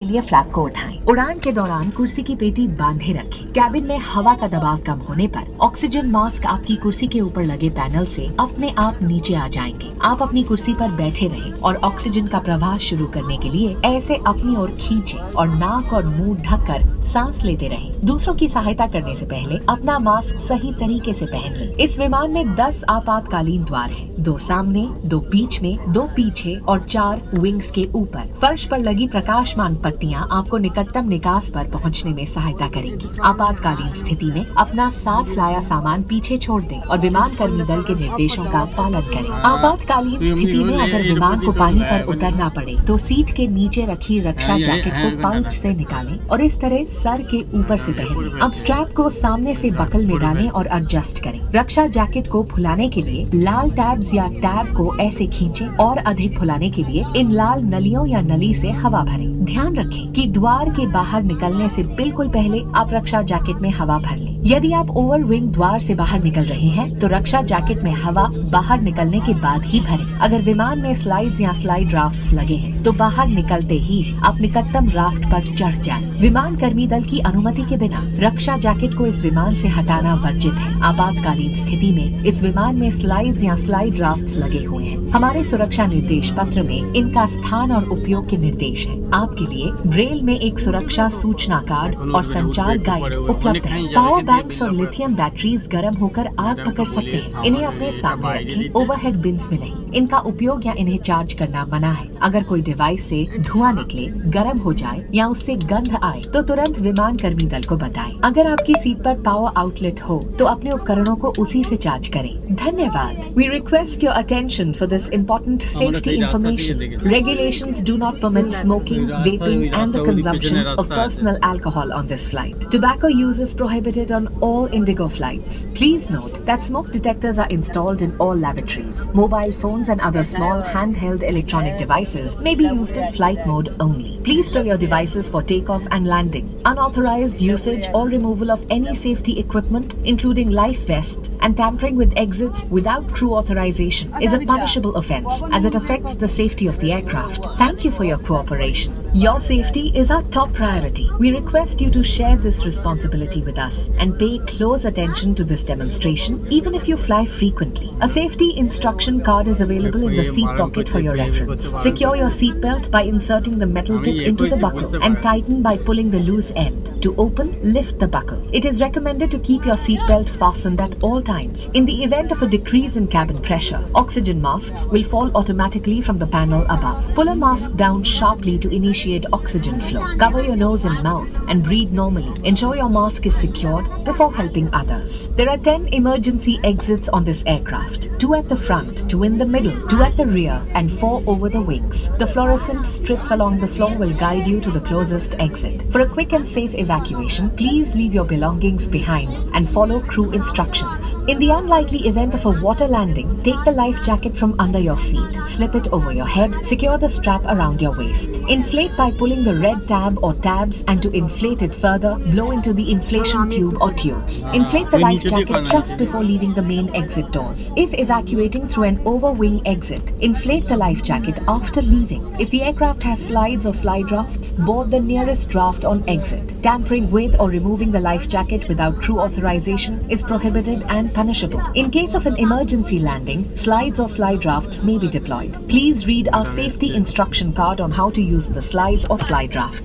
लिए फ्लैप को उठाएं। उड़ान के दौरान कुर्सी की पेटी बांधे रखें। कैबिन में हवा का दबाव कम होने पर ऑक्सीजन मास्क आपकी कुर्सी के ऊपर लगे पैनल से अपने आप नीचे आ जाएंगे। आप अपनी कुर्सी पर बैठे रहें और ऑक्सीजन का प्रवाह शुरू करने के लिए ऐसे अपनी ओर खींचें और नाक और मुंह ढककर सांस लेते रहें। दूसरों की सहायता करने से पहले अपना मास्क सही तरीके से पहन लें। इस विमान में 10 आपातकालीन द्वार हैं, 2 सामने, 2 बीच में, 2 पीछे और 4 विंग्स के ऊपर। फर्श पर लगी प्रकाशमान पट्टियां आपको निकटतम निकास पर पहुंचने में सहायता करेंगी। आपातकालीन स्थिति में अपना साथ लाया सामान पीछे छोड़ दें और विमान कर्मी दल के निर्देशों का पालन करें। आपातकालीन स्थिति में अगर विमान को पानी पर उतरना पड़े तो सीट के नीचे रखी रक्षा जैकेट को पाउच से निकालें और इस तरह सर के ऊपर से पहन लें। अब स्ट्रैप को सामने से बकल में डालें और एडजस्ट करें। रक्षा जैकेट को फुलाने के लिए लाल टैब्स या टैब को ऐसे खींचें और अधिक फुलाने के लिए इन लाल नलियों या नली से हवा भरें। ध्यान रखें कि द्वार के बाहर निकलने से बिल्कुल पहले आप रक्षा जैकेट में हवा भर लें। यदि आप ओवर विंग द्वार से बाहर निकल रहे हैं तो रक्षा जैकेट में हवा बाहर निकलने के बाद ही भरें। अगर विमान में स्लाइड्स या स्लाइड राफ्ट्स लगे हैं तो बाहर निकलते ही आप निकटतम राफ्ट पर चढ़ जाएं। विमान कर्मी दल की अनुमति के बिना रक्षा जैकेट को इस विमान से हटाना वर्जित है। आपातकालीन स्थिति में इस विमान में स्लाइड्स या स्लाइड राफ्ट्स लगे हुए हैं। हमारे सुरक्षा निर्देश पत्र में इनका स्थान और उपयोग के निर्देश हैं। आपके लिए ब्रेल में एक सुरक्षा सूचना कार्ड और संचार गाइड उपलब्ध है। पावर बैंक्स और लिथियम बैटरीज गर्म होकर आग पकड़ सकते हैं। इन्हें अपने सामने रखें, ओवरहेड बिन्स में नहीं। इनका उपयोग या इन्हें चार्ज करना मना है। अगर कोई डिवाइस से धुआं निकले, गर्म हो जाए या उससे गंध आए तो तुरंत विमान कर्मी दल को बताएं। अगर आपकी सीट पर पावर आउटलेट हो तो अपने उपकरणों को उसी से चार्ज करें। धन्यवाद। We request your attention for this important safety information. Regulations do not permit smoking, vaping and the consumption of personal alcohol on this flight. Tobacco use is prohibited on all Indigo flights. Please note that smoke detectors are installed in all lavatories. Mobile phones and other small handheld electronic devices may be used in flight mode only. Please stow your devices for takeoff and landing. Unauthorized usage or removal of any safety equipment, including life vests, and tampering with exits without crew authorization is a punishable offence as it affects the safety of the aircraft. Thank you for your cooperation. Your safety is our top priority. We request you to share this responsibility with us and pay close attention to this demonstration even if you fly frequently. A safety instruction card is available in the seat pocket for your reference. Secure your seatbelt by inserting the metal tip into the buckle and tighten by pulling the loose end. To open, lift the buckle. It is recommended to keep your seatbelt fastened at all times. In the event of a decrease in cabin pressure, oxygen masks will fall automatically from the panel above. Pull a mask down sharply to initiate oxygen flow. Cover your nose and mouth and breathe normally. Ensure your mask is secured before helping others. There are 10 emergency exits on this aircraft. 2 at the front, 2 in the middle, 2 at the rear and 4 over the wings. The fluorescent strips along the floor will guide you to the closest exit. For a quick and safe evacuation, please leave your belongings behind and follow crew instructions. In the unlikely event of a water landing, take the life jacket from under your seat, slip it over your head, secure the strap around your waist. Inflate by pulling the red tab or tabs, and to inflate it further, blow into the inflation tube or tubes. Inflate the life jacket just before leaving the main exit doors. If evacuating through an over-wing exit, inflate the life jacket after leaving. If the aircraft has slides or slide rafts, board the nearest raft on exit. Tampering with or removing the life jacket without crew authorization is prohibited and punishable. In case of an emergency landing, slides or slide rafts may be deployed. Please read our safety instruction card on how to use the slides or slide raft.